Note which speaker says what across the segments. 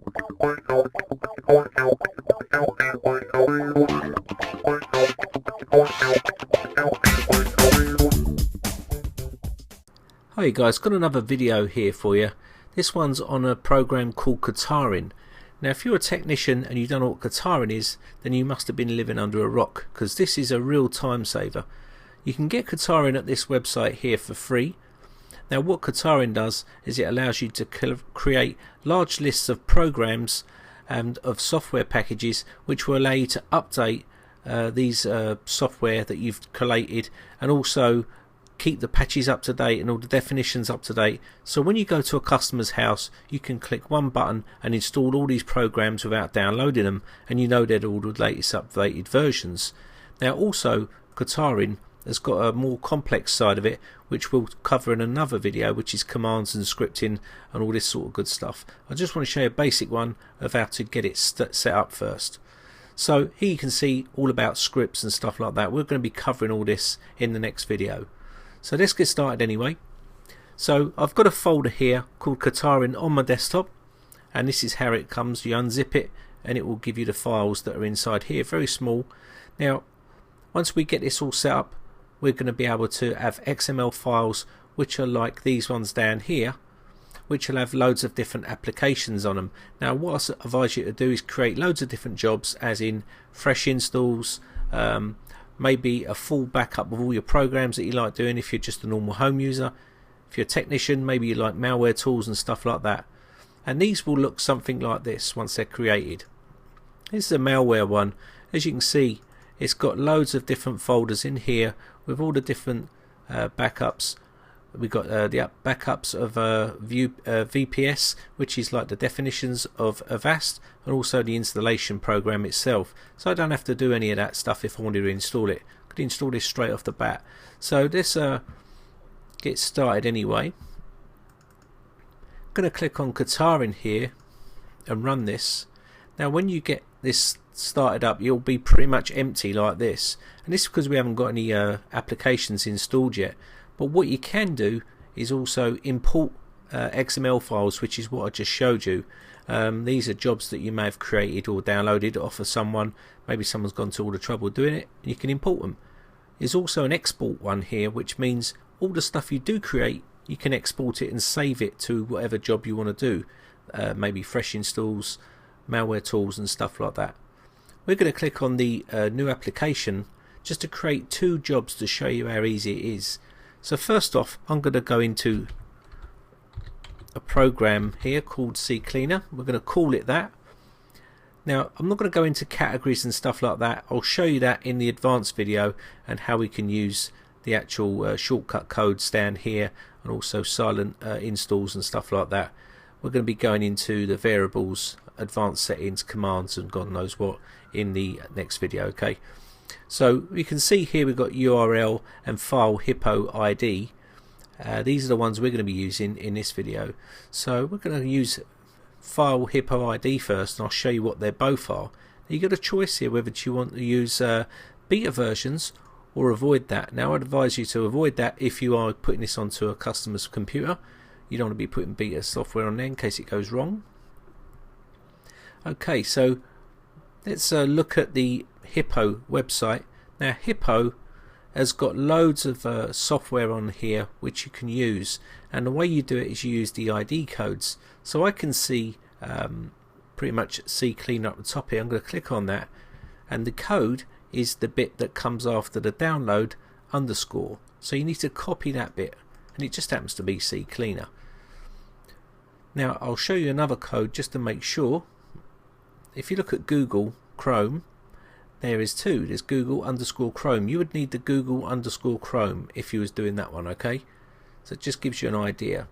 Speaker 1: Hi guys, got another video here for you. This one's on a program called Ketarin. Now if you're a technician and you don't know what Ketarin is, then you must have been living under a rock, because this is a real time saver. You can get Ketarin at this website here for free. Now what Ketarin does is it allows you to create large lists of programs and of software packages which will allow you to update these software that you've collated, and also keep the patches up to date and all the definitions up to date. So when you go to a customer's house, you can click one button and install all these programs without downloading them, and you know they're all the latest updated versions. Now also Ketarin has got a more complex side of it, which we'll cover in another video, which is commands and scripting and all this sort of good stuff. I just want to show you a basic one of how to get it set up first. So here you can see all about scripts and stuff like that. We're going to be covering all this in the next video. So let's get started anyway. So I've got a folder here called Ketarin on my desktop, and this is how it comes. You unzip it and it will give you the files that are inside here, very small. Now once we get this all set up, we're going to be able to have XML files which are like these ones down here, which will have loads of different applications on them. Now what I advise you to do is create loads of different jobs, as in fresh installs, maybe a full backup of all your programs that you like doing if you're just a normal home user. If you're a technician, maybe you like malware tools and stuff like that. And these will look something like this once they're created. This is a malware one. As you can see, it's got loads of different folders in here with all the different backups. We've got the backups of VPS, which is like the definitions of Avast, and also the installation program itself. So I don't have to do any of that stuff if I wanted to install it. I could install this straight off the bat. So let's get started anyway. I'm going to click on Ketarin here and run this. Now when you get this started up, you'll be pretty much empty like this, and this is because we haven't got any applications installed yet. But what you can do is also import XML files, which is what I just showed you. These are jobs that you may have created or downloaded off of someone. Maybe someone's gone to all the trouble doing it, and you can import them. There's also an export one here, which means all the stuff you do create, you can export it and save it to whatever job you want to do. Maybe fresh installs, malware tools and stuff like that. We're going to click on the new application just to create two jobs to show you how easy it is. So first off, I'm going to go into a program here called CCleaner. We're going to call it that. Now I'm not going to go into categories and stuff like that. I'll show you that in the advanced video, and how we can use the actual shortcut codes down here, and also silent installs and stuff like that. We're going to be going into the variables, advanced settings, commands and God knows what in the next video. Okay, so you can see here we've got URL and file hippo ID. These are the ones we're going to be using in this video. So we're going to use file hippo ID first, and I'll show you what they both are. You've got a choice here whether you want to use beta versions or avoid that. Now I'd advise you to avoid that if you are putting this onto a customer's computer. You don't want to be putting beta software on there in case it goes wrong. Okay, so let's look at the Hippo website. Now Hippo has got loads of software on here which you can use, and the way you do it is you use the ID codes. So I can see pretty much CCleaner up the top here. I'm going to click on that, and the code is the bit that comes after the download underscore. So you need to copy that bit, and it just happens to be CCleaner. Now I'll show you another code just to make sure. If you look at Google Chrome, there is two. There's Google underscore Chrome. You would need the Google underscore Chrome if you was doing that one. Okay, so it just gives you an idea.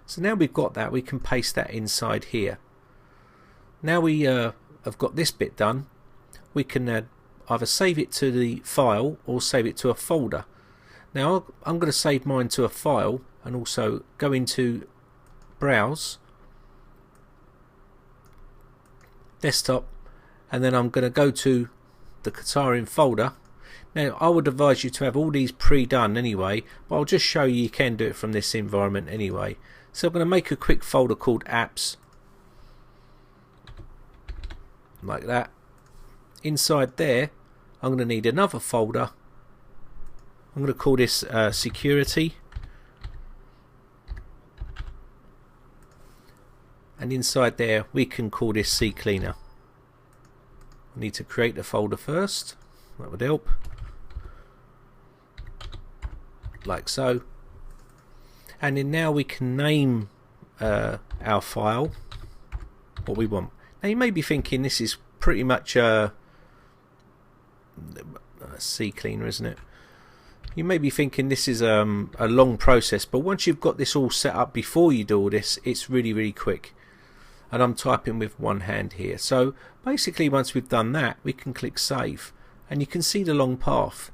Speaker 1: So now we've got that, we can paste that inside here. Now we have got this bit done, we can either save it to the file or save it to a folder. Now I'm going to save mine to a file, and also go into browse, desktop, and then I'm going to go to the Ketarin folder. Now I would advise you to have all these pre-done anyway, but I'll just show you can do it from this environment anyway. So I'm going to make a quick folder called apps, like that. Inside there I'm going to need another folder. I'm going to call this security, and inside there we can call this CCleaner. I need to create the folder first, that would help, like so. And then now we can name our file what we want. Now you may be thinking this is pretty much a CCleaner, isn't it? You may be thinking this is a long process, but once you've got this all set up before you do all this, it's really quick. And I'm typing with one hand here. So basically once we've done that, we can click save, and you can see the long path.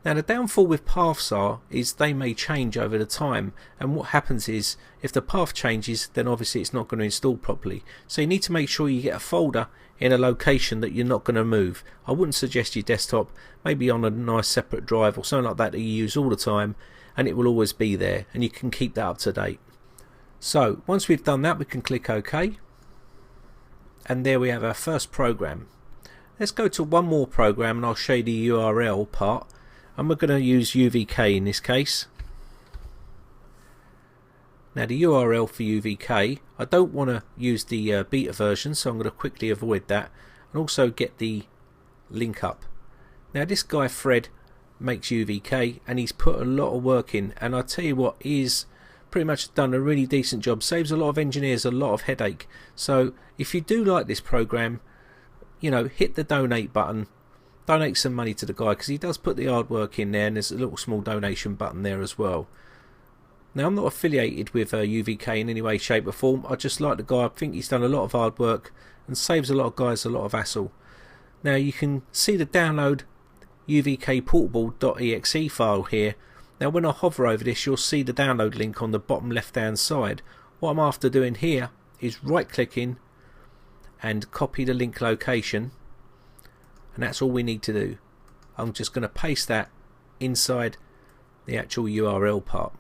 Speaker 1: Now the downfall with paths is they may change over the time, and what happens is if the path changes, then obviously it's not going to install properly. So you need to make sure you get a folder in a location that you're not going to move. I wouldn't suggest your desktop, maybe on a nice separate drive or something like that you use all the time, and it will always be there and you can keep that up to date. So once we've done that, we can click OK, and there we have our first program. Let's go to one more program and I'll show you the URL part, and we're going to use UVK in this case. Now the URL for UVK, I don't want to use the beta version, so I'm going to quickly avoid that, and also get the link up. Now this guy Fred makes UVK, and he's put a lot of work in, and I tell you what, he's pretty much done a really decent job, saves a lot of engineers a lot of headache. So if you do like this program, you know, hit the donate button, donate some money to the guy, because he does put the hard work in there, and there's a little small donation button there as well. Now I'm not affiliated with UVK in any way, shape or form. I just like the guy. I think he's done a lot of hard work and saves a lot of guys a lot of hassle. Now you can see the download uvkportable.exe file here. Now when I hover over this, you'll see the download link on the bottom left hand side. What I'm after doing here is right clicking and copy the link location, and that's all we need to do. I'm just going to paste that inside the actual URL part.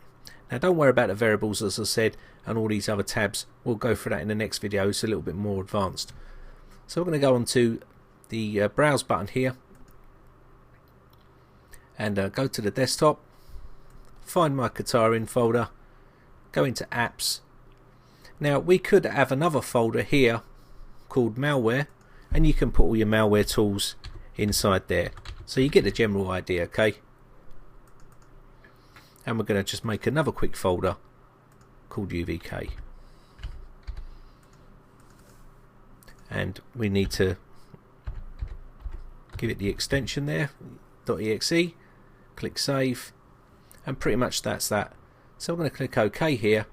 Speaker 1: Now don't worry about the variables, as I said, and all these other tabs. We'll go through that in the next video. It's a little bit more advanced. So we're going to go on to the browse button here and go to the desktop, find my Ketarin folder, go into apps. Now we could have another folder here called malware, and you can put all your malware tools inside there, so you get the general idea. Okay, and we're going to just make another quick folder called UVK, and we need to give it the extension there, .exe, click save, and pretty much that's that. So I'm going to click OK here,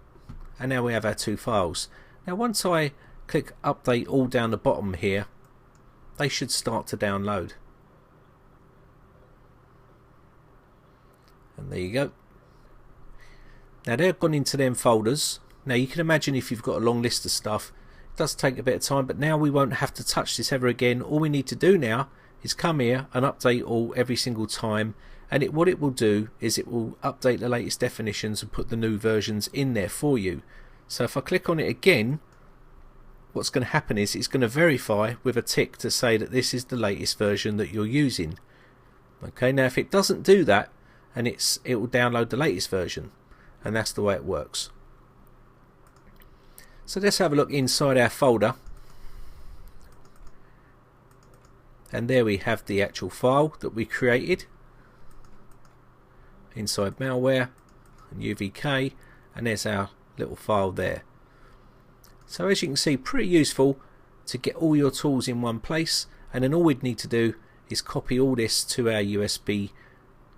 Speaker 1: and now we have our two files. Now once I click update all down the bottom here, they should start to download, and there you go. Now they've gone into them folders. Now you can imagine if you've got a long list of stuff, it does take a bit of time, but now we won't have to touch this ever again. All we need to do now is come here and update all every single time, and what it will do is it will update the latest definitions and put the new versions in there for you. So if I click on it again, what's going to happen is it's going to verify with a tick to say that this is the latest version that you're using. Okay, now if it doesn't do that, and it will download the latest version, and that's the way it works. So let's have a look inside our folder, and there we have the actual file that we created inside malware and UVK, and there's our little file there. So as you can see, pretty useful to get all your tools in one place, and then all we'd need to do is copy all this to our USB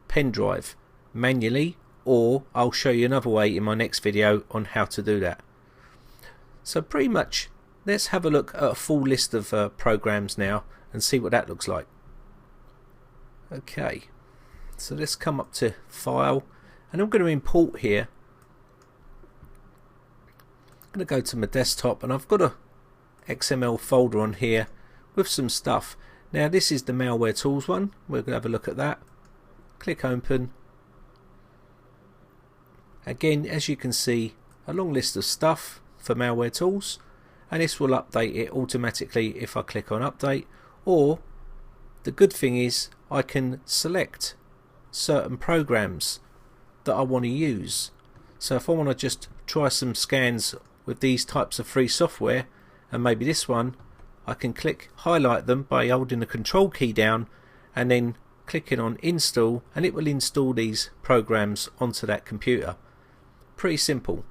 Speaker 1: pen drive manually, or I'll show you another way in my next video on how to do that. So pretty much let's have a look at a full list of programs now and see what that looks like. Okay, so let's come up to file, and I'm going to import here. I'm going to go to my desktop, and I've got a XML folder on here with some stuff. Now this is the malware tools one. We're going to have a look at that. Click open. Again, as you can see, a long list of stuff for malware tools, and this will update it automatically if I click on update. Or the good thing is I can select certain programs that I want to use. So if I want to just try some scans with these types of free software, and maybe this one, I can highlight them by holding the control key down and then clicking on install, and it will install these programs onto that computer. Pretty simple.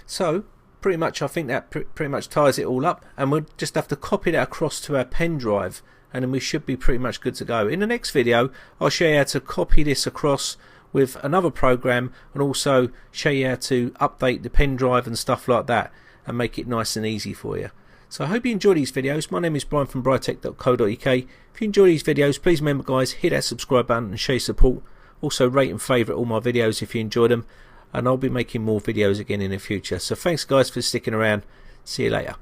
Speaker 1: So pretty much I think that pretty much ties it all up, and we'll just have to copy that across to our pen drive, and then we should be pretty much good to go. In the next video I'll show you how to copy this across with another program, and also show you how to update the pen drive and stuff like that, and make it nice and easy for you. So I hope you enjoy these videos. My name is Brian from Britec.co.uk. If you enjoy these videos, please remember guys, hit that subscribe button and show your support. Also rate and favourite all my videos if you enjoy them, and I'll be making more videos again in the future. So thanks guys for sticking around. See you later.